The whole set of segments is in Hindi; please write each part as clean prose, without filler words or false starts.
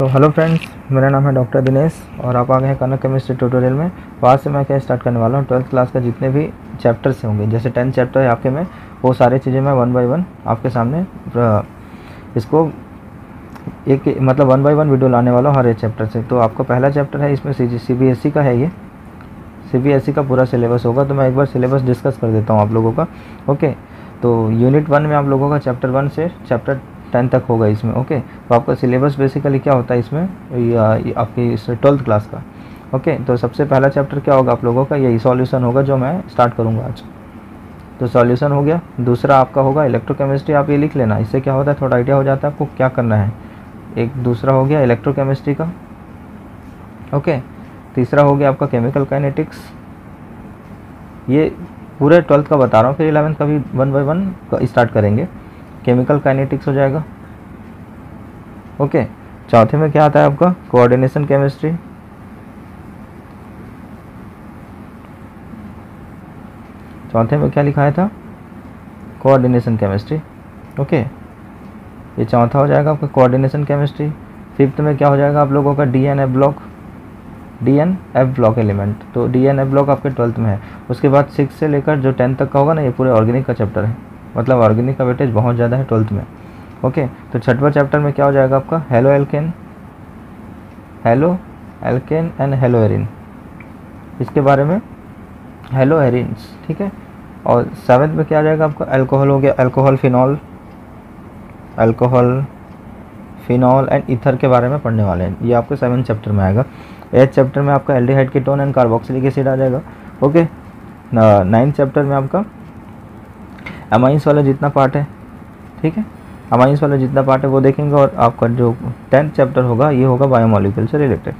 तो हेलो फ्रेंड्स, मेरा नाम है डॉक्टर दिनेश और आप आ गए हैं कनक केमिस्ट्री ट्यूटोरियल में। तो आज से मैं क्या स्टार्ट करने वाला हूँ, 12th क्लास का जितने भी चैप्टर्स होंगे, जैसे 10 चैप्टर है आपके में, वो सारे चीज़ें मैं 1 बाय 1 आपके सामने इसको एक मतलब 1 बाय 1 वीडियो लाने वाला हूँ हर एक चैप्टर से। तो आपका पहला चैप्टर है, इसमें CBSE का है, ये CBSE का पूरा सिलेबस होगा। तो मैं एक बार सिलेबस डिस्कस कर देता हूँ आप लोगों का। ओके, तो यूनिट 1 में आप लोगों का चैप्टर 1 से चैप्टर 10 तक होगा इसमें। ओके, तो आपका सिलेबस बेसिकली क्या होता है इसमें, आपकी इस 12th क्लास का। ओके, तो सबसे पहला चैप्टर क्या होगा आप लोगों का, यही सॉल्यूशन होगा जो मैं स्टार्ट करूँगा आज। तो सॉल्यूशन हो गया। दूसरा आपका होगा इलेक्ट्रोकेमिस्ट्री, आप ये लिख लेना, इससे क्या होता है थोड़ा आइडिया हो जाता है आपको क्या करना है। एक दूसरा हो गया इलेक्ट्रोकेमिस्ट्री का। ओके, तीसरा हो गया आपका केमिकल काइनेटिक्स। ये पूरे 12th का बता रहा हूँ, फिर 11th का भी 1 बाय 1 स्टार्ट करेंगे। केमिकल काइनेटिक्स हो जाएगा। ओके, चौथे में क्या आता है आपका, कोऑर्डिनेशन केमिस्ट्री। चौथे में क्या लिखाया था, कोऑर्डिनेशन केमिस्ट्री। ओके, ये चौथा हो जाएगा आपका कोऑर्डिनेशन केमिस्ट्री। फिफ्थ में क्या हो जाएगा आप लोगों का, DNF block, DNF block element. तो DNF ब्लॉक आपके 12th में है। उसके बाद 6 से लेकर जो 10 तक का होगा ना, ये पूरे ऑर्गेनिक का चैप्टर है, मतलब ऑर्गेनिक का वेटेज बहुत ज़्यादा है 12th में। ओके, तो छठवां चैप्टर में क्या हो जाएगा आपका, halo alkane and hello Erin, इसके बारे में हेलो एरिन्स। ठीक है, और 7th में क्या आ जाएगा आपका, अल्कोहल हो गया, अल्कोहल फिनॉल एंड ईथर के बारे में पढ़ने वाले हैं। ये आपके 7th चैप्टर में आएगा। 8th चैप्टर में आपका aldehyde ketone and carboxylic acid आ जाएगा। ओके, 9th चैप्टर में आपका अमाइंस वाला जितना पार्ट है, ठीक है, अमाइंस वाला जितना पार्ट है वो देखेंगे। और आपका जो 10th चैप्टर होगा ये होगा बायोमॉलिक्यूल से रिलेटेड।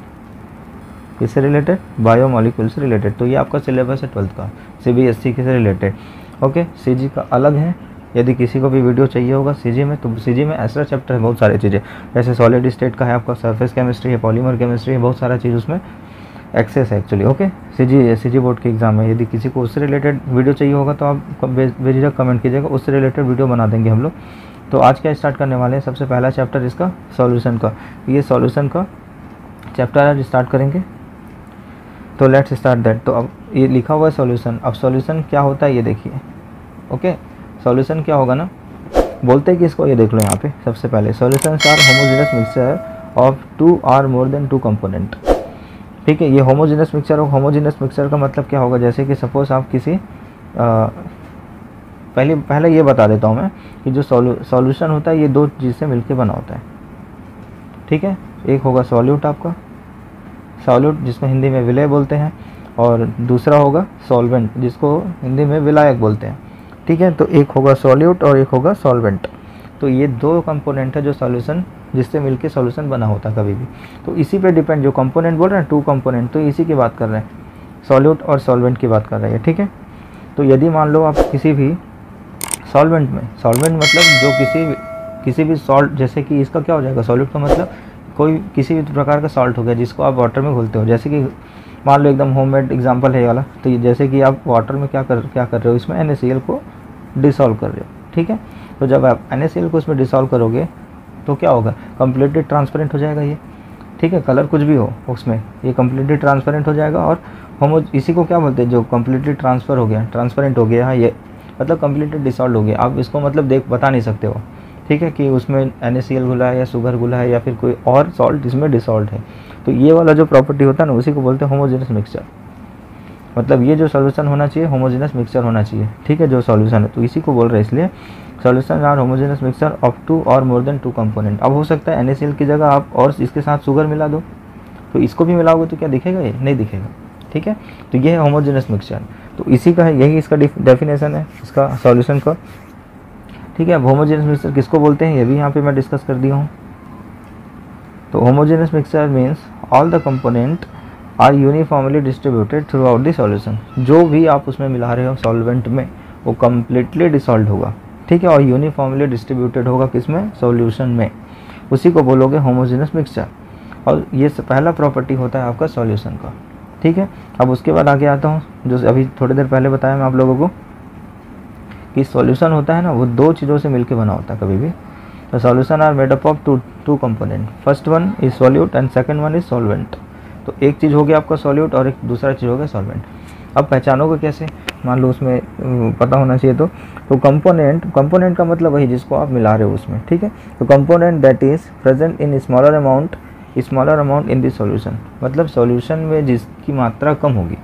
किससे रिलेटेड, बायोमॉलिक्यूल से रिलेटेड। तो ये आपका सिलेबस है 12th का, CBSE के से रिलेटेड। ओके, CG का अलग है। यदि किसी को भी वीडियो चाहिए होगा CG में, तो CG में ऐसा चैप्टर है बहुत सारी चीज़ें, जैसे सॉलिड स्टेट का है आपका, सरफेस केमिस्ट्री है, पॉलीमर केमिस्ट्री है, बहुत सारा चीज़ उसमें एक्सेस है एक्चुअली। ओके, CG बोर्ड के एग्जाम है, यदि किसी को उससे रिलेटेड वीडियो चाहिए होगा तो आप बेझिझक कमेंट कीजिएगा, उससे रिलेटेड वीडियो बना देंगे हम लोग। तो आज क्या स्टार्ट करने वाले हैं, सबसे पहला चैप्टर इसका सॉल्यूशन का, ये सॉल्यूशन का चैप्टर आज स्टार्ट करेंगे। तो लेट्स स्टार्ट दैट। तो अब ये लिखा हुआ है सॉल्यूशन। अब सॉल्यूशन क्या होता है ये देखिए। ओके, सॉल्यूशन क्या होगा ना, बोलते हैं कि इसको, ये देख लो यहाँ पे सबसे पहले, solutions are homogeneous mixture of 2 or more than 2 component. ठीक है, ये होमोजेनस मिक्सचर और होमोजेनस मिक्सचर का मतलब क्या होगा, जैसे कि सपोज आप किसी पहले ये बता देता हूँ मैं कि जो सॉल्यूशन होता है ये दो चीज़ से मिलकर बना होता है। ठीक है, एक होगा सॉल्यूट आपका, सॉल्यूट जिसको हिंदी में विलय बोलते हैं, और दूसरा होगा सॉल्वेंट जिसको हिंदी में विलायक बोलते हैं। ठीक है, तो एक होगा सॉल्यूट और एक होगा सॉल्वेंट। तो ये दो कंपोनेंट है जो सॉल्यूशन, जिससे मिलके सॉल्यूशन बना होता है कभी भी। तो इसी पे डिपेंड, जो कंपोनेंट बोल रहे हैं 2 कंपोनेंट, तो इसी की बात कर रहे हैं, सॉल्यूट और सॉल्वेंट की बात कर रहे हैं। ठीक है, तो यदि मान लो आप किसी भी सॉल्वेंट में, सॉल्वेंट मतलब जो किसी भी सॉल्ट, जैसे कि इसका क्या हो जाएगा, सॉल्यूट का मतलब कोई किसी भी प्रकार का सॉल्ट हो गया जिसको आप वाटर में घोलते हो। जैसे कि मान लो एकदम होममेड एग्जांपल है ये वाला, तो ये जैसे कि आप वाटर में क्या कर रहे हो, इसमें NaCl को डिसॉल्व कर रहे हो। ठीक है, तो जब आप NaCl को इसमें डिसॉल्व करोगे तो क्या होगा, कम्प्लीटली ट्रांसपेरेंट हो जाएगा ये। ठीक है, कलर कुछ भी हो उसमें, ये कम्प्लीटली ट्रांसपेरेंट हो जाएगा। और इसी को क्या बोलते हैं, जो कम्प्लीटली ट्रांसफ़र हो गया, ट्रांसपेरेंट हो गया, ये मतलब कम्प्लीटली डिसॉल्व हो गया। आप इसको मतलब बता नहीं सकते हो, ठीक है, कि उसमें NaCl घुला है या शुगर घुला है या फिर कोई और सॉल्ट इसमें डिसॉल्व है। तो ये वाला जो प्रॉपर्टी होता है ना, उसी को बोलते हैं होमोजेनस मिक्सचर। मतलब ये जो सॉल्यूशन होना चाहिए होमोजेनस मिक्सचर होना चाहिए। ठीक है, जो सॉल्यूशन है, तो इसी को बोल रहे हैं, इसलिए solution are homogeneous mixture of 2 or more than 2 component. अब हो सकता है NaCl की जगह आप और इसके साथ शुगर मिला दो, तो इसको भी मिलाओगे तो क्या दिखेगा, ये नहीं दिखेगा। ठीक है, तो ये है होमोजेनस मिक्सचर। तो इसी का है, यही इसका डेफिनेशन है इसका सॉल्यूशन का। ठीक है, अब होमोजेनस मिक्सचर किसको बोलते हैं ये भी यहाँ पे मैं डिस्कस कर दिया हूँ। तो homogeneous mixture means all the component are uniformly distributed throughout the solution. जो भी आप उसमें मिला रहे हो सॉल्वेंट में, वो कम्प्लीटली डिसॉल्व होगा। ठीक है, और यूनिफॉर्मली डिस्ट्रीब्यूटेड होगा किसमें, सॉल्यूशन में, उसी को बोलोगे होमोजेनस मिक्सचर। और ये पहला प्रॉपर्टी होता है आपका सॉल्यूशन का। ठीक है, अब उसके बाद आगे आता हूँ, जो अभी थोड़ी देर पहले बताया मैं आप लोगों को कि सॉल्यूशन होता है ना, वो दो चीज़ों से मिलके बना होता है कभी भी। The solution are made up of two component, first one is solute and second one is solvent. तो एक चीज़ हो गया आपका सॉल्यूट और एक दूसरा चीज़ हो गया सॉल्वेंट। अब पहचानोगे कैसे, मान लो उसमें पता होना चाहिए। तो कंपोनेंट का मतलब वही जिसको आप मिला रहे हो उसमें, ठीक है। तो component that is present in smaller amount in this solution, मतलब सॉल्यूशन में जिसकी मात्रा कम होगी,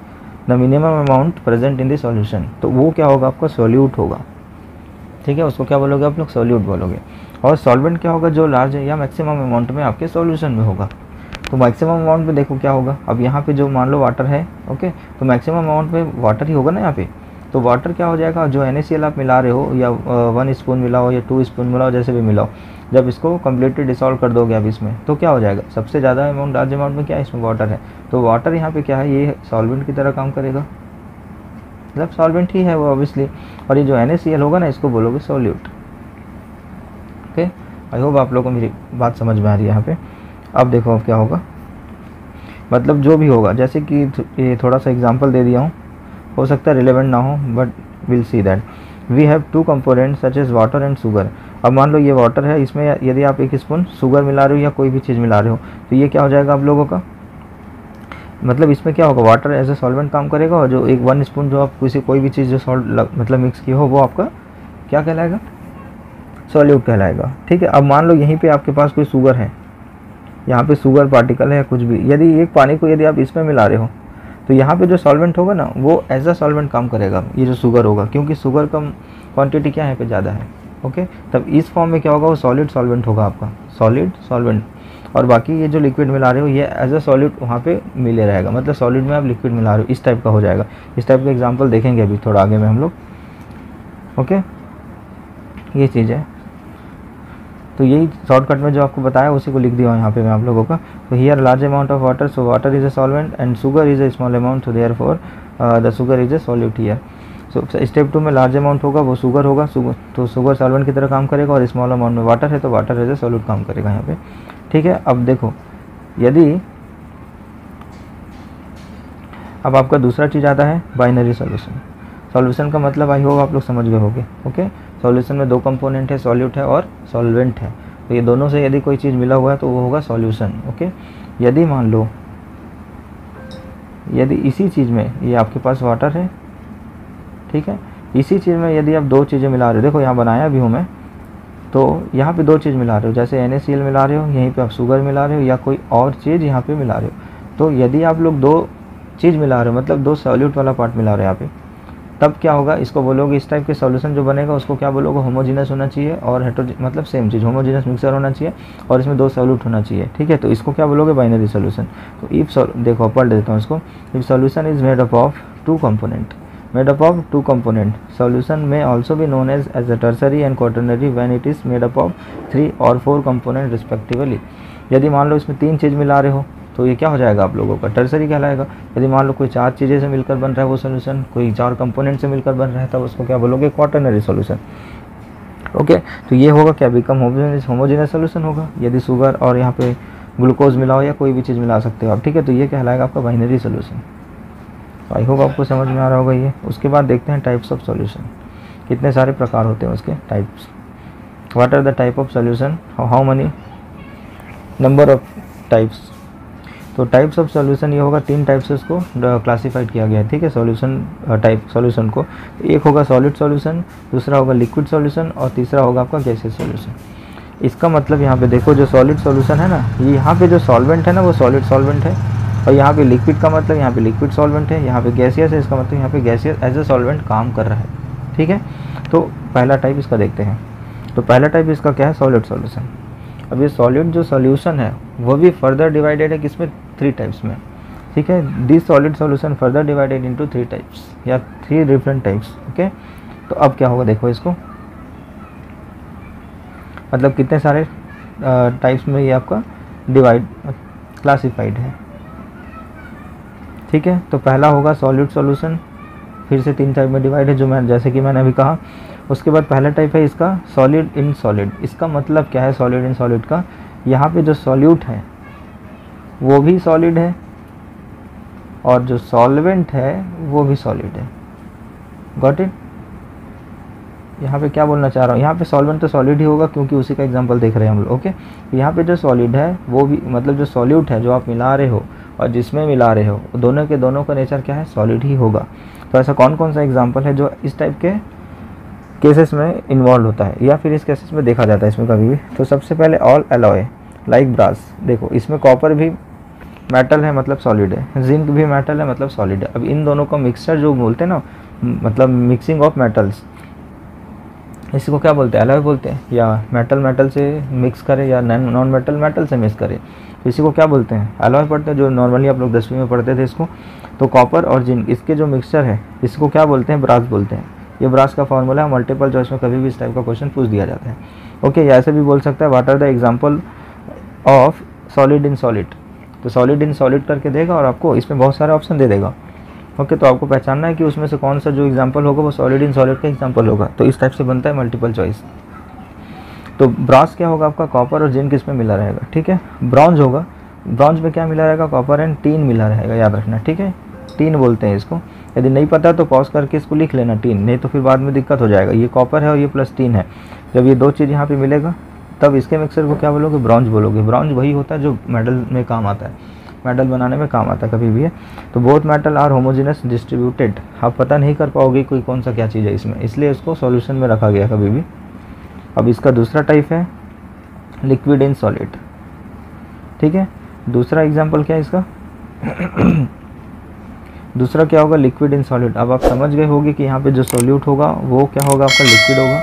the minimum amount present in this solution, तो वो क्या होगा आपका सॉल्यूट होगा, ठीक है। उसको क्या बोलोगे आप लोग, सॉल्यूट बोलोगे। और सॉल्वेंट क्या होगा, जो लार्ज या मैक्सिमम अमाउंट में आपके सॉल्यूशन में होगा। तो मैक्सिमम अमाउंट में देखो क्या होगा, अब यहाँ पे जो मान लो वाटर है, ओके, तो मैक्सिमम अमाउंट में वाटर ही होगा ना यहाँ पे। तो वाटर क्या हो जाएगा, जो NaCl आप मिला रहे हो, या 1 स्पून मिलाओ या 2 स्पून मिलाओ, जैसे भी मिलाओ, जब इसको कम्प्लीटली डिसॉल्व कर दोगे अब इसमें, तो क्या हो जाएगा, सबसे ज़्यादा अमाउंट, लार्ज अमाउंट में क्या है, इसमें वाटर है। तो वाटर यहाँ पे क्या है, ये सॉल्वेंट की तरह काम करेगा, मतलब सॉल्वेंट ही है वो ऑब्वियसली। और ये जो NaCl होगा ना, इसको बोलोगे सॉल्यूट। ओके, आई होप आप लोगों को मेरी बात समझ में आ रही है यहाँ पे। अब देखो अब क्या होगा, मतलब जो भी होगा, जैसे कि ये थोड़ा सा एग्जांपल दे दिया हूँ, हो सकता है रिलेवेंट ना हो, but will see that we have two components such as water and sugar. अब मान लो ये वाटर है, इसमें यदि आप 1 स्पून शुगर मिला रहे हो या कोई भी चीज़ मिला रहे हो, तो ये क्या हो जाएगा आप लोगों का, मतलब इसमें क्या होगा, वाटर एज ए सॉल्वेंट काम करेगा, और जो 1 स्पून जो आप कोई भी चीज़ जो मतलब मिक्स की हो, वो आपका क्या कहलाएगा, सॉल्यूट कहलाएगा, ठीक है। अब मान लो यहीं पे आपके पास कोई शुगर है, यहाँ पे शुगर पार्टिकल है या कुछ भी, यदि एक पानी को यदि आप इसमें मिला रहे हो, तो यहाँ पे जो सॉल्वेंट होगा ना, वो एज अ सॉल्वेंट काम करेगा, ये जो शुगर होगा, क्योंकि शुगर का क्वांटिटी क्या है पे ज़्यादा है, ओके। तब इस फॉर्म में क्या होगा, वो सॉलिड सॉल्वेंट होगा आपका, सॉलिड सॉल्वेंट। और बाकी ये जो लिक्विड मिला रहे हो, ये एज अ सॉलिड वहाँ पे मिले रहेगा, मतलब सॉलिड में आप लिक्विड मिला रहे हो, इस टाइप का हो जाएगा। इस टाइप का एग्जाम्पल देखेंगे अभी थोड़ा आगे में हम लोग, ओके, ये चीज़ है। तो यही शॉर्टकट में जो आपको बताया उसी को लिख दिया यहाँ पे मैं आप लोगों का। तो here large amount of water, so water is a solvent and sugar is a small amount, so therefore the sugar is a solute here. So step 2 में लार्ज अमाउंट होगा, वो शुगर होगा, तो शुगर सॉल्वेंट की तरह काम करेगा, और स्मॉल अमाउंट में वाटर है तो वाटर इज अ सॉल्यूट काम करेगा यहाँ पे, ठीक है। अब देखो, यदि अब आपका दूसरा चीज़ आता है बाइनरी सॉल्यूशन। सॉल्यूशन का मतलब आई होप आप लोग समझ गए होंगे, ओके। सॉल्यूशन में 2 कंपोनेंट है, सॉल्यूट है और सॉल्वेंट है। तो ये दोनों से यदि कोई चीज़ मिला हुआ है तो वो होगा सॉल्यूशन, ओके। यदि मान लो यदि इसी चीज़ में ये आपके पास वाटर है, ठीक है, इसी चीज़ में यदि आप 2 चीज़ें मिला रहे हो, देखो यहाँ बनाया भी हूँ मैं, तो यहाँ पे 2 चीज़ मिला रहे हो, जैसे NaCl मिला रहे हो, यहीं पे आप शुगर मिला रहे हो, या कोई और चीज़ यहाँ पे मिला रहे हो। तो यदि आप लोग 2 चीज़ मिला रहे हो, मतलब 2 सॉल्यूट वाला पार्ट मिला रहे हो यहाँ पे, तब क्या होगा, इसको बोलोगे, इस टाइप के सॉल्यूशन जो बनेगा उसको क्या बोलोगे, होमोजीनस होना चाहिए, और मतलब सेम चीज़, होमोजीनस मिक्सर होना चाहिए, और इसमें 2 सॉल्यूट होना चाहिए, ठीक है। तो इसको क्या बोलोगे, बाइनरी सॉल्यूशन। तो इफ देखो पढ़ देता हूँ इसको, if solution is made up of 2 component, solution may also be known as a tertiary and quaternary when it is made up of 3 or 4 component respectively। यदि मान लो इसमें 3 चीज़ मिला रहे हो तो ये क्या हो जाएगा आप लोगों का, टर्सरी कहलाएगा। यदि मान लो कोई 4 चीज़ें से मिलकर बन रहा है वो सोल्यूशन, कोई 4 कंपोनेंट से मिलकर बन रहा है, तब उसको क्या बोलोगे, क्वाटरनरी सोल्यूशन, ओके। तो ये होगा क्या, बिकम होमोजेनस सोल्यूशन होगा, यदि शुगर और यहाँ पे ग्लूकोज मिलाओ या कोई भी चीज़ मिला सकते हो आप, ठीक है। तो ये कहलाएगा आपका बाइनरी सोल्यूशन। तो आई होप आपको समझ में आ रहा होगा ये। उसके बाद देखते हैं टाइप्स ऑफ सॉल्यूशन, कितने सारे प्रकार होते हैं उसके types. What are the type of solution, how many number of types. तो टाइप्स ऑफ सॉल्यूशन ये होगा, 3 टाइप से इसको क्लासिफाइड किया गया है, ठीक है, सॉल्यूशन टाइप सॉल्यूशन को। एक होगा सॉलिड सॉल्यूशन, दूसरा होगा लिक्विड सॉल्यूशन, और तीसरा होगा आपका गैसियस सॉल्यूशन। इसका मतलब यहाँ पे देखो, जो सॉलिड सॉल्यूशन है ना, ये यहाँ पे जो सॉल्वेंट है ना वो सॉलिड सॉल्वेंट है, और यहाँ पे लिक्विड का मतलब यहाँ पे लिक्विड सॉल्वेंट है, यहाँ पे गैसियस है, इसका मतलब यहाँ पे गैसियस एज ए सॉल्वेंट काम कर रहा है, ठीक है। तो पहला टाइप इसका देखते हैं। तो पहला टाइप इसका क्या है, सॉलिड सॉल्यूशन। अब ये सॉलिड जो सॉल्यूशन है वो भी फर्दर डिवाइडेड है किसमें, 3 टाइप्स में, ठीक है। This solid solution further divided into 3 types या 3 डिफरेंट टाइप्स, ओके। तो अब क्या होगा देखो इसको, मतलब कितने सारे टाइप्स में ये आपका डिवाइड क्लासिफाइड है, ठीक है। तो पहला होगा सॉलिड सॉल्यूशन, फिर से 3 टाइप में डिवाइड है, जो मैं जैसे कि मैंने अभी कहा। उसके बाद पहला टाइप है इसका सॉलिड इन सॉलिड। इसका मतलब क्या है सॉलिड इन सॉलिड का, यहाँ पे जो सॉल्यूट है वो भी सॉलिड है, और जो सॉल्वेंट है वो भी सॉलिड है। Got it. यहाँ पे क्या बोलना चाह रहा हूँ, यहाँ पे सॉल्वेंट तो सॉलिड ही होगा क्योंकि उसी का एग्जांपल देख रहे हैं हम लोग। ओके, यहाँ पे जो सॉलिड है वो भी मतलब जो सॉल्यूट है जो आप मिला रहे हो और जिसमें मिला रहे हो दोनों के दोनों का नेचर क्या है, सॉलिड ही होगा। तो ऐसा कौन कौन सा एग्जाम्पल है जो इस टाइप के केसेस में इन्वॉल्व होता है या फिर इस केसेस में देखा जाता है इसमें कभी भी? तो सबसे पहले ऑल एलॉय लाइक ब्रास, देखो इसमें कॉपर भी मेटल है मतलब सॉलिड है, जिंक भी मेटल है मतलब सॉलिड है। अब इन दोनों का मिक्सचर जो बोलते हैं ना, मतलब मिक्सिंग ऑफ मेटल्स, इसी को क्या बोलते हैं, एलॉय बोलते हैं। या मेटल मेटल से मिक्स करे या नॉन मेटल मेटल से मिक्स करे, तो इसी को क्या बोलते हैं, एलॉय पढ़ते हैं, जो नॉर्मली आप लोग 10वीं में पढ़ते थे इसको। तो कॉपर और जिंक इसके जो मिक्सचर है इसको क्या बोलते हैं, ब्रास बोलते हैं। ये ब्रास का फॉर्मूला है, मल्टीपल चॉइस में कभी भी इस टाइप का क्वेश्चन पूछ दिया जाता है। ओके, या ऐसे भी बोल सकता है what are the example of solid in solid. तो सॉलिड इन सॉलिड करके देगा और आपको इसमें बहुत सारे ऑप्शन दे देगा। ओके, तो आपको पहचानना है कि उसमें से कौन सा जो एग्जाम्पल होगा वो सॉलिड इन सॉलिड का एग्जाम्पल होगा। तो इस टाइप से बनता है मल्टीपल चॉइस। तो ब्रास क्या होगा आपका, कॉपर और जिंक इसमें मिला रहेगा, ठीक है। ब्रॉन्ज होगा, ब्रॉन्ज में क्या मिला रहेगा, कॉपर एंड टीन मिला रहेगा, याद रखना, ठीक है। टीन बोलते हैं इसको, यदि नहीं पता तो पॉज करके इसको लिख लेना टीन, नहीं तो फिर बाद में दिक्कत हो जाएगा। ये कॉपर है और ये प्लस टीन है, जब ये दो चीज़ यहाँ पे मिलेगा तब इसके मिक्सर को क्या बोलोगे, ब्रॉन्ज बोलोगे। ब्रॉन्ज वही होता है जो मेडल में काम आता है, मेडल बनाने में काम आता है कभी भी है। तो both metal are homogeneous distributed, आप पता नहीं कर पाओगे कोई कौन सा क्या चीज़ है इसमें, इसलिए इसको सॉल्यूशन में रखा गया कभी भी। अब इसका दूसरा टाइप है लिक्विड इन सॉलिड, ठीक है। दूसरा एग्जाम्पल क्या है इसका दूसरा क्या होगा, लिक्विड इन सॉलिड। अब आप समझ गए होंगे कि यहाँ पे जो सॉल्यूट होगा वो क्या होगा, आपका लिक्विड होगा,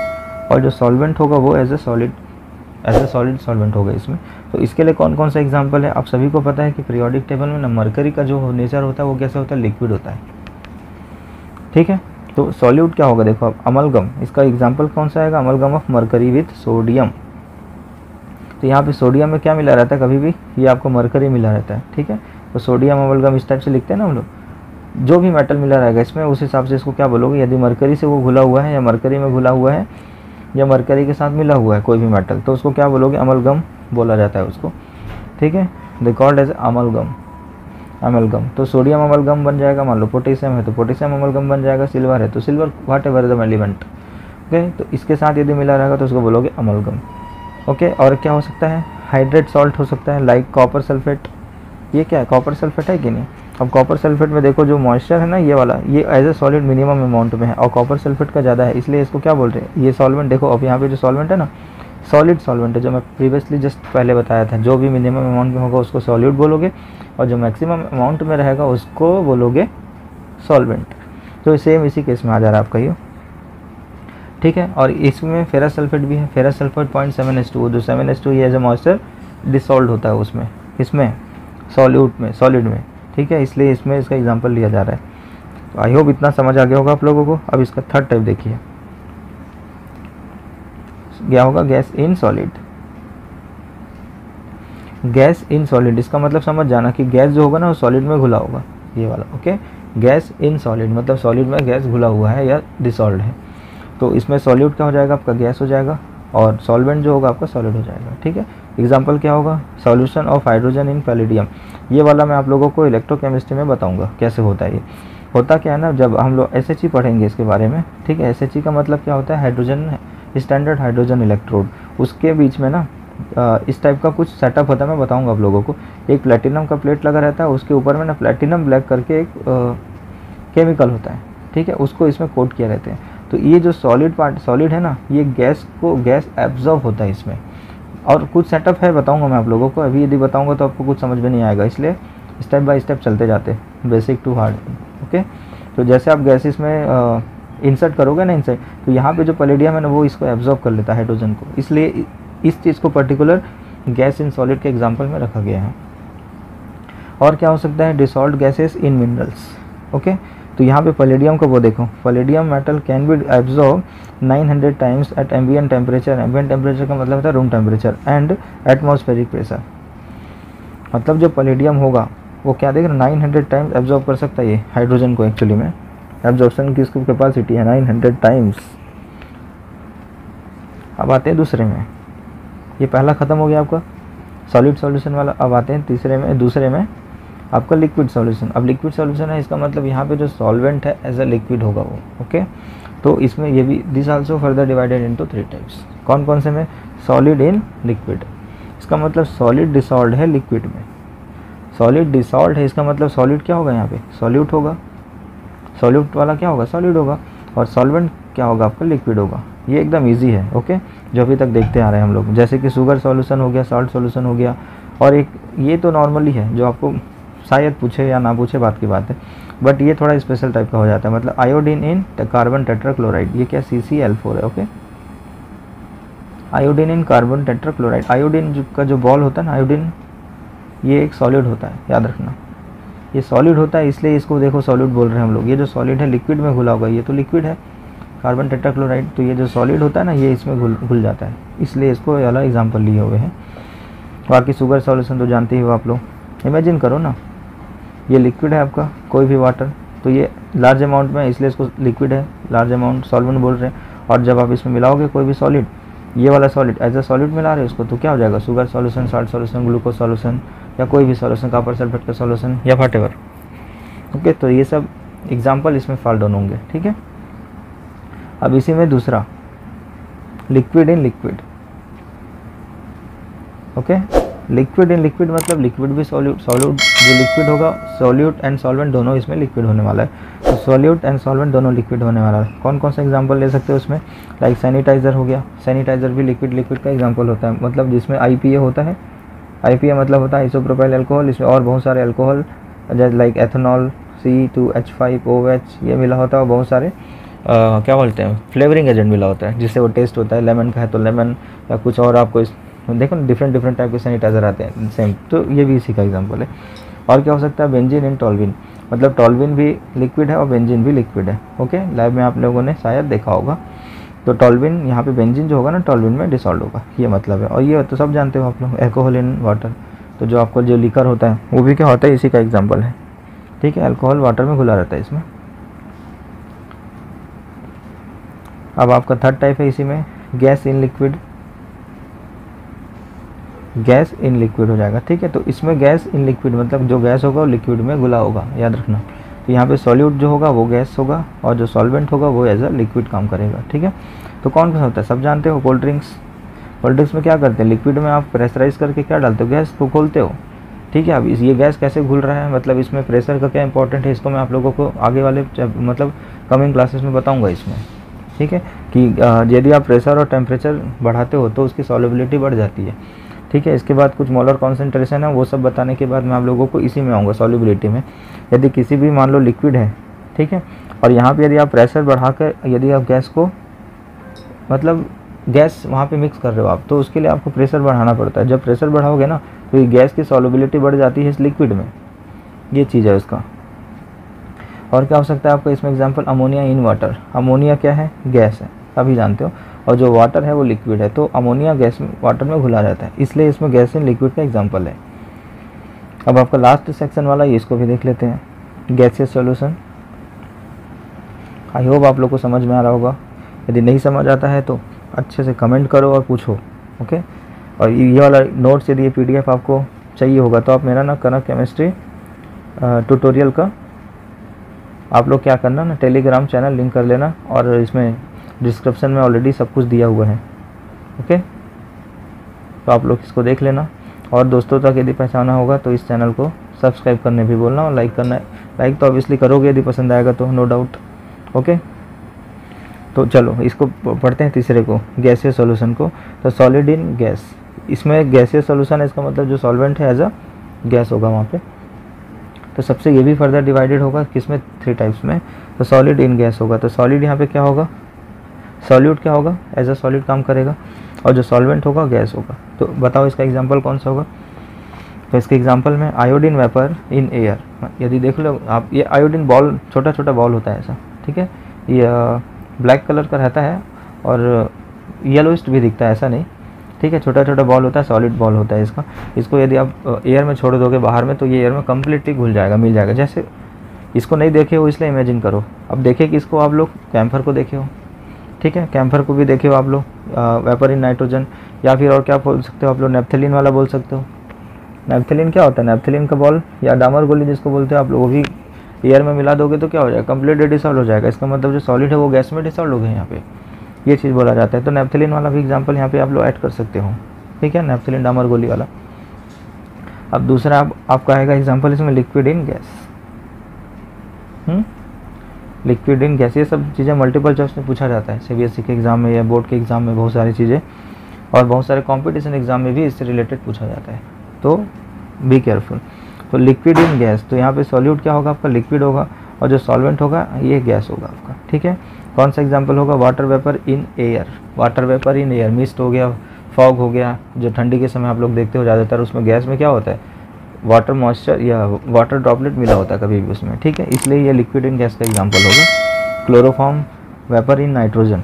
और जो सॉल्वेंट होगा वो एज ए सॉलिड सॉल्वेंट होगा इसमें। तो इसके लिए कौन कौन सा एग्जाम्पल है, आप सभी को पता है कि पीरियोडिक टेबल में ना मरकरी का जो नेचर होता है वो कैसा होता है, लिक्विड होता है, ठीक है। तो सॉल्यूट क्या होगा, देखो अब अमलगम, इसका एग्जाम्पल कौन सा आएगा, amalgam of mercury with sodium. तो यहाँ पे सोडियम में क्या मिला रहता है, कभी भी ये आपको मरकरी मिला रहता है, ठीक है। तो सोडियम अमलगम इस टाइप से लिखते हैं ना हम लोग, जो भी मेटल मिला रहेगा इसमें उस हिसाब से इसको क्या बोलोगे। यदि मरकरी से वो घुला हुआ है या मरकरी में घुला हुआ है या मरकरी के साथ मिला हुआ है कोई भी मेटल, तो उसको क्या बोलोगे, अमलगम बोला जाता है उसको, ठीक है। They called as amalgam. तो सोडियम अमलगम बन जाएगा, मान लो पोटेशियम है तो पोटेशियम अमलगम बन जाएगा, सिल्वर है तो silver, what ever the element, okay. तो इसके साथ यदि मिला रहेगा तो उसको बोलोगे अमलगम, ओके। और क्या हो सकता है, हाइड्रेट सॉल्ट हो सकता है, लाइक कॉपर सल्फेट। ये क्या है, कॉपर सल्फेट है कि नहीं। अब कॉपर सल्फेट में देखो जो मॉइस्चर है ना ये वाला, ये as a solid minimum amount में है और कॉपर सल्फेट का ज़्यादा है, इसलिए इसको क्या बोल रहे हैं, ये सॉल्वेंट। देखो अब यहाँ पे जो सॉल्वेंट है ना, सॉलिड सॉल्वेंट है, जो मैं प्रीवियसली जस्ट पहले बताया था, जो भी मिनिमम अमाउंट में होगा उसको सॉल्यूट बोलोगे और जो मैक्सिमम अमाउंट में रहेगा उसको बोलोगे सॉल्वेंट। तो सेम इसी केस में आ जा रहा है आपका ये, ठीक है। और इसमें फेरस सल्फेट भी है, फेरस सल्फेट 0.7H2, जो 7H2 ये एज ए मॉइस्चर डिसॉल्व होता है उसमें, इसमें सॉलिड में, ठीक है, इसलिए इसमें इसका एग्जांपल लिया जा रहा है। तो आई होप इतना समझ आ गया होगा आप लोगों को। अब इसका थर्ड टाइप देखिए, क्या होगा, gas in solid. Gas in solid इसका मतलब समझ जाना कि गैस जो होगा ना वो सॉलिड में घुला होगा, ये वाला, ओके। गैस इन सॉलिड मतलब सॉलिड में गैस घुला हुआ है या डिसॉल्व है। तो इसमें सॉल्यूट क्या हो जाएगा, आपका गैस हो जाएगा, और सॉल्वेंट जो होगा आपका सॉलिड हो जाएगा, ठीक है। एग्जाम्पल क्या होगा, solution of hydrogen in palladium. ये वाला मैं आप लोगों को इलेक्ट्रोकेमिस्ट्री में बताऊंगा कैसे होता है। ये होता क्या है ना, जब हम लोग SHE पढ़ेंगे इसके बारे में, ठीक है। SHE का मतलब क्या होता है, हाइड्रोजन, स्टैंडर्ड हाइड्रोजन इलेक्ट्रोड। उसके बीच में ना इस टाइप का कुछ सेटअप होता है, मैं बताऊंगा आप लोगों को। एक प्लेटिनम का प्लेट लगा रहता है, उसके ऊपर में ना प्लेटिनम ब्लैक करके एक केमिकल होता है, ठीक है, उसको इसमें कोट किया रहते हैं। तो ये जो सॉलिड है ना, ये गैस एब्जॉर्ब होता है इसमें। और कुछ सेटअप है, बताऊंगा मैं आप लोगों को, अभी यदि बताऊंगा तो आपको कुछ समझ में नहीं आएगा, इसलिए स्टेप बाय स्टेप चलते जाते हैं, बेसिक टू हार्ड, ओके। तो जैसे आप गैस इसमें इंसर्ट करोगे ना इनसाइड, तो यहाँ पे जो पैलेडियम है ना वो इसको एब्जॉर्ब कर लेता है हाइड्रोजन को, इसलिए इस चीज़ को पर्टिकुलर गैस इन सॉलिड के एग्जाम्पल में रखा गया है। और क्या हो सकता है, dissolved gases in minerals, okay. तो यहाँ पे पैलेडियम को वो देखो, palladium metal can be absorb 900 times at ambient temperature. Ambient temperature का मतलब होता है room temperature and atmospheric pressure. मतलब जो पैलेडियम होगा वो क्या देख रहे 900 टाइम्स एब्जॉर्ब कर सकता है ये हाइड्रोजन को। एक्चुअली में एब्जॉर्प्शन की इसकी कैपेसिटी है 900 टाइम्स। अब आते हैं दूसरे में, ये पहला ख़त्म हो गया आपका सॉलिड सॉल्यूशन वाला। अब आते हैं दूसरे में आपका लिक्विड सॉल्यूशन। अब लिक्विड सॉल्यूशन है, इसका मतलब यहाँ पे जो सॉल्वेंट है एज अ लिक्विड होगा वो, ओके। तो इसमें ये भी this also further divided into 3 types. कौन कौन से में? सॉलिड इन लिक्विड, इसका मतलब सॉलिड डिसॉल्व है लिक्विड में। सॉलिड डिसॉल्व है इसका मतलब सॉलिड क्या होगा यहाँ पे? सॉल्यूट होगा। सॉल्यूट वाला क्या होगा? सॉलिड होगा। और सॉल्वेंट क्या होगा आपका? लिक्विड होगा। ये एकदम इजी है, ओके, जो अभी तक देखते आ रहे हैं हम लोग, जैसे कि शुगर सॉल्यूशन हो गया, सॉल्ट सॉल्यूशन हो गया, और एक ये तो नॉर्मली है जो आपको शायद पूछे या ना पूछे बात की बात है, बट ये थोड़ा स्पेशल टाइप का हो जाता है। मतलब आयोडीन इन कार्बन टेट्राक्लोराइड, ये क्या? CCl4 है, ओके। आयोडीन इन कार्बन टेट्राक्लोराइड, आयोडीन का जो बॉल होता है ना, आयोडीन ये एक सॉलिड होता है, याद रखना। ये सॉलिड होता है, इसलिए इसको देखो सॉलिड बोल रहे हैं हम लोग। ये जो सॉलिड है लिक्विड में घुला होगा, ये तो लिक्विड है कार्बन टेट्राक्लोराइड, तो ये जो सॉलिड होता है ना, ये इसमें घुल जाता है, इसलिए इसको वाला एग्जांपल लिए हुए हैं। बाकी शुगर सॉल्यूशन तो जानते ही हो आप लोग। इमेजिन करो ना, ये लिक्विड है आपका, कोई भी वाटर, तो ये लार्ज अमाउंट में, इसलिए इसको लिक्विड है, लार्ज अमाउंट सॉल्वेंट बोल रहे हैं। और जब आप इसमें मिलाओगे कोई भी सॉलिड, ये वाला सॉलिड एज अ सॉलिड मिला रहे हो उसको, तो क्या हो जाएगा? Sugar solution, salt solution, glucose solution, या कोई भी सॉल्यूशन, कॉपर सल्फेट का सॉल्यूशन, या व्हाटएवर, ओके। तो ये सब एग्जाम्पल इसमें फॉल डाउन होंगे, ठीक है। अब इसी में दूसरा, liquid in liquid, okay. Liquid in liquid मतलब लिक्विड भी सॉल्यूट जो लिक्विड होगा, सॉल्यूट एंड सॉल्वेंट दोनों इसमें लिक्विड होने वाला है। तो सॉल्यूट एंड सॉल्वेंट दोनों लिक्विड होने वाला है। कौन कौन सा एग्जांपल ले सकते हो उसमें? लाइक सैनिटाइज़र हो गया, सैनिटाइज़र भी लिक्विड का एग्जांपल होता है, मतलब जिसमें IPA होता है। IPA मतलब होता है आइसोप्रोपाइल अल्कोहल, इसमें और बहुत सारे अल्कोहल जैसे लाइक एथेनॉल, C2H5OH ये मिला होता है, और बहुत सारे क्या बोलते हैं, फ्लेवरिंग एजेंट मिला होता है, जिससे वो टेस्ट होता है। लेमन का है तो लेमन, या कुछ और आपको देखो डिफरेंट टाइप के सैनिटाइज़र आते हैं सेम, तो ये भी इसी का एग्जांपल है। और क्या हो सकता है? बेंजीन इन टॉल्विन, मतलब टॉल्विन भी लिक्विड है और बेंजीन भी लिक्विड है, ओके। लैब में आप लोगों ने शायद देखा होगा। तो टॉल्विन, यहाँ पे बेंजीन जो होगा ना टॉल्विन में डिसॉल्व होगा, ये मतलब है। और ये तो सब जानते हो आप लोग, अल्कोहल इन वाटर, तो जो आपका जो लिकर होता है वो भी क्या होता है? इसी का एग्जाम्पल है, ठीक है। अल्कोहल वाटर में घुला रहता है इसमें। अब आपका थर्ड टाइप है इसी में, gas in liquid. Gas in liquid हो जाएगा, ठीक है। तो इसमें गैस इन लिक्विड मतलब जो गैस होगा वो लिक्विड में घुला होगा, याद रखना। तो यहाँ पे सॉल्यूट जो होगा वो गैस होगा, और जो सॉल्वेंट होगा वो एज अ लिक्विड काम करेगा, ठीक है। तो कौन कौन होता है? सब जानते हो। कोल्ड ड्रिंक्स में क्या करते हैं? लिक्विड में आप प्रेशराइज करके क्या डालते हो? गैस को खोलते हो, ठीक है। अब ये गैस कैसे घुल रहा है, मतलब इसमें प्रेशर का क्या इंपॉर्टेंट है, इसको मैं आप लोगों को आगे वाले मतलब कमिंग क्लासेस में बताऊँगा इसमें, ठीक है। कि यदि आप प्रेशर और टेम्परेचर बढ़ाते हो तो उसकी सॉल्युबिलिटी बढ़ जाती है, ठीक है। इसके बाद कुछ मोलर कॉन्सेंट्रेशन है, वो सब बताने के बाद मैं आप लोगों को इसी में आऊँगा, सॉल्युबिलिटी में। यदि किसी भी मान लो लिक्विड है, ठीक है, और यहाँ पे यदि आप प्रेशर बढ़ाकर यदि आप गैस को मतलब गैस वहाँ पे मिक्स कर रहे हो आप, तो उसके लिए आपको प्रेशर बढ़ाना पड़ता है। जब प्रेशर बढ़ाओगे ना तो ये गैस की सॉल्युबिलिटी बढ़ जाती है इस लिक्विड में, ये चीज़ है उसका। और क्या हो सकता है आपका इसमें example? Ammonia in water. Ammonia क्या है? गैस है, अभी जानते हो, और जो वाटर है वो लिक्विड है। तो अमोनिया गैस वाटर में घुला रहता है, इसलिए इसमें गैस इन लिक्विड का एग्जांपल है। अब आपका लास्ट सेक्शन वाला, इसको भी देख लेते हैं, गैसियस सॉल्यूशन। आई होप आप लोग को समझ में आ रहा होगा। यदि नहीं समझ आता है तो अच्छे से कमेंट करो और पूछो, ओके। और ये वाला नोट्स यदि ये PDF आपको चाहिए होगा तो आप मेरा ना कनक केमिस्ट्री ट्यूटोरियल का आप लोग क्या करना ना, टेलीग्राम चैनल लिंक कर लेना, और इसमें डिस्क्रिप्शन में ऑलरेडी सब कुछ दिया हुआ है, ओके। तो आप लोग इसको देख लेना, और दोस्तों तक यदि पहुंचाना होगा तो इस चैनल को सब्सक्राइब करने भी बोलना, और लाइक करना है। लाइक तो ऑब्वियसली करोगे यदि पसंद आएगा तो, नो डाउट, ओके। तो चलो इसको पढ़ते हैं, तीसरे को, गैसियस सॉल्यूशन को। तो सॉलिड इन गैस, इसमें गैसियस सॉल्यूशन है, इसका मतलब जो सॉल्वेंट है एज अ गैस होगा वहाँ पे। तो सबसे ये भी फर्दर डिवाइडेड होगा किसमें? 3 टाइप्स में। तो सॉलिड इन गैस होगा, तो सॉलिड यहाँ पे क्या होगा? सॉल्यूट क्या होगा? एज अ सॉलिड काम करेगा, और जो सॉल्वेंट होगा गैस होगा। तो बताओ इसका एग्जांपल कौन सा होगा? तो इसके एग्जांपल में आयोडीन वेपर इन एयर, यदि देख लो आप, ये आयोडीन बॉल, छोटा छोटा बॉल होता है ऐसा, ठीक है। ये ब्लैक कलर का रहता है और येलोइस्ट भी दिखता है, ऐसा नहीं, ठीक है। छोटा छोटा बॉल होता है, सॉलिड बॉल होता है इसका। इसको यदि आप एयर में छोड़ दोगे बाहर में, तो ये एयर में कम्प्लीटली घुल जाएगा, मिल जाएगा। जैसे इसको नहीं देखे हो इसलिए इमेजिन करो, अब देखे कि इसको आप लोग कैम्फर को देखे हो, ठीक है, कैम्फर को भी देखे हो आप लोग, वेपर इन नाइट्रोजन, या फिर और क्या बोल सकते हो आप लोग, नेप्थलीन वाला बोल सकते हो। नेप्थलीन क्या होता है? नेप्थलीन का बॉल या डामर गोली जिसको बोलते हो आप लोग, वो भी एयर में मिला दोगे तो क्या हो जाएगा, कम्प्लीटली डिसॉल्व हो जाएगा। इसका मतलब जो सॉलिड है वो गैस में डिसॉल्व हो गए यहाँ पे, ये चीज़ बोला जाता है। तो नेफ्थलीन वाला भी एग्जाम्पल यहाँ पे आप लोग ऐड कर सकते हो, ठीक है, नेफ्थलीन डामर गोली वाला। अब दूसरा आपका आएगा एग्जाम्पल इसमें liquid in gas, liquid in gas. ये सब चीज़ें मल्टीपल चॉइस में पूछा जाता है CBSE के एग्ज़ाम में या बोर्ड के एग्ज़ाम में, बहुत सारी चीज़ें, और बहुत सारे कॉम्पिटिशन एग्ज़ाम में भी इससे रिलेटेड पूछा जाता है, तो बी केयरफुल। तो लिक्विड इन गैस, तो यहाँ पे सॉल्यूट क्या होगा आपका, लिक्विड होगा, और जो सॉल्वेंट होगा ये गैस होगा आपका, ठीक है। कौन सा एग्जाम्पल होगा, water vapour in air, water vapour in air, mist हो गया, फॉग हो गया, जो ठंडी के समय आप लोग देखते हो ज़्यादातर, उसमें गैस में क्या होता है, वाटर मॉइस्चर या वाटर ड्रॉपलेट मिला होता है कभी भी उसमें, ठीक है, इसलिए ये लिक्विड इन गैस का एग्जांपल होगा। क्लोरोफॉर्म, वेपर इन नाइट्रोजन,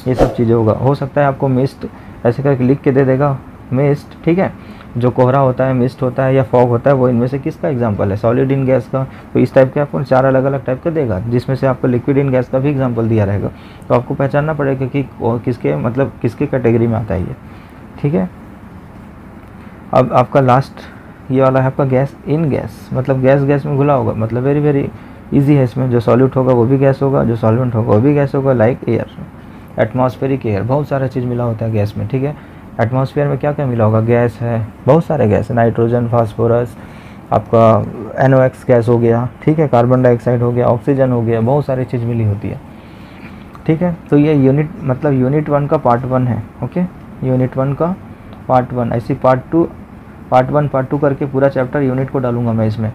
ये सब चीज़ें होगा। हो सकता है आपको मिस्ट ऐसे करके लिख के दे देगा, मिस्ट, ठीक है, जो कोहरा होता है, मिस्ट होता है या फॉग होता है, वो इनमें से किसका एग्जांपल है, सॉलिड इन गैस का। तो इस टाइप के आपको 4 अलग अलग टाइप का देगा, जिसमें से आपको लिक्विड इन गैस का भी एग्जांपल दिया रहेगा। तो आपको पहचानना पड़ेगा कि किसके मतलब किसके कैटेगरी में आता है ये, ठीक है। अब आपका लास्ट ये वाला है आपका गैस इन गैस, मतलब गैस गैस में घुला होगा, मतलब वेरी वेरी इजी है। इसमें जो सॉल्यूट होगा वो भी गैस होगा, जो सॉल्वेंट होगा वो भी गैस होगा, लाइक एयर, एटमॉस्फेरिक एयर, बहुत सारा चीज़ मिला होता है गैस में, ठीक है। एटमॉस्फेयर में क्या क्या मिला होगा, गैस है, बहुत सारे गैस है, नाइट्रोजन, फास्फोरस, आपका NOx गैस हो गया, ठीक है, कार्बन डाइऑक्साइड हो गया, ऑक्सीजन हो गया, बहुत सारी चीज़ मिली होती है, ठीक है। तो ये यूनिट मतलब यूनिट 1 का पार्ट 1 है, ओके, यूनिट 1 का पार्ट 1, ऐसी पार्ट 1 पार्ट 2 करके पूरा चैप्टर यूनिट को डालूंगा मैं इसमें,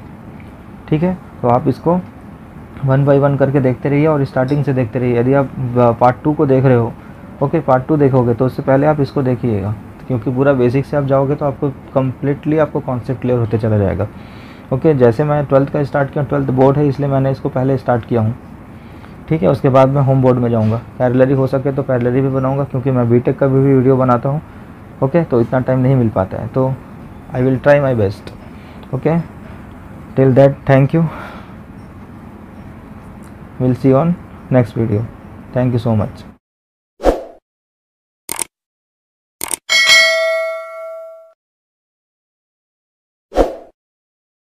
ठीक है। तो आप इसको 1 बाय 1 करके देखते रहिए और स्टार्टिंग से देखते रहिए। यदि आप पार्ट 2 को देख रहे हो, ओके, पार्ट 2 देखोगे तो उससे पहले आप इसको देखिएगा, क्योंकि पूरा बेसिक से आप जाओगे तो आपको कम्प्लीटली आपको कॉन्सेप्ट क्लियर होते चला जाएगा, ओके। जैसे मैं 12th का स्टार्ट किया, 12th बोर्ड है इसलिए मैंने इसको पहले स्टार्ट किया हूँ, ठीक है। उसके बाद मैं होम बोर्ड में जाऊँगा, पैरेलली हो सके तो पैरेलली भी बनाऊँगा, क्योंकि मैं बीटेक का भी वीडियो बनाता हूँ, ओके। तो इतना टाइम नहीं मिल पाता है, तो I will try my best, okay. Till that, thank you. We'll see you on next video. Thank you so much.